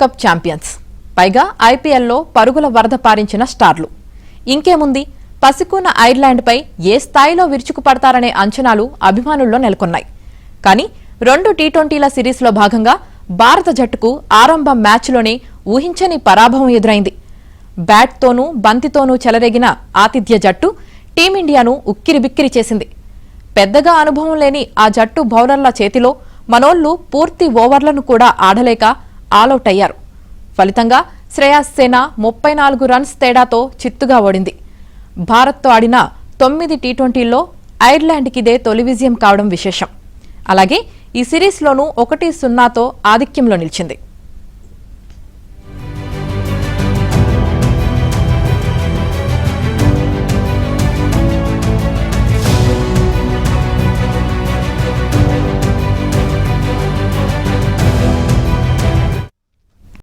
Cup champions. పైగా ఐపీఎల్లో పరుగుల వరద పారించిన స్టార్లు. ఇంకేముంది, పసికూన ఐర్లాండ్పై ఏ స్థాయిలో విరుచుకుపడతారనే అంచనాలు అభిమానుల్లో నెలకొన్నాయి. కానీ 2 టీ20ల సిరీస్లో భాగంగా భారత జట్టుకు ఆరంభ మ్యాచ్లోనే ఊహించని పరాభవం ఎదురైంది. బ్యాట్తోనూ బంతితోనూ చెలరేగిన ఆతిథ్య జట్టు టీమిండియాను ఉక్కిరిబిక్కిరి చేసింది. పెద్దగా అనుభవం లేని ఆ జట్టు బౌలర్ల చేతిలో మనోళ్లు పూర్తి ఓవర్లను కూడా ఆడలేక ఆలౌట్ అయ్యారు. ఫలితంగా శ్రేయాస్ సేన 34 రన్స్ తేడాతో చిత్తుగా ఓడింది. భారత్తో ఆడిన 9 టీ20ల్లో ఐర్లాండ్కిదే తొలి విజయం కావడం విశేషం. అలాగే ఈ సిరీస్లోనూ 1-0తో ఆధిక్యంలో నిలిచింది.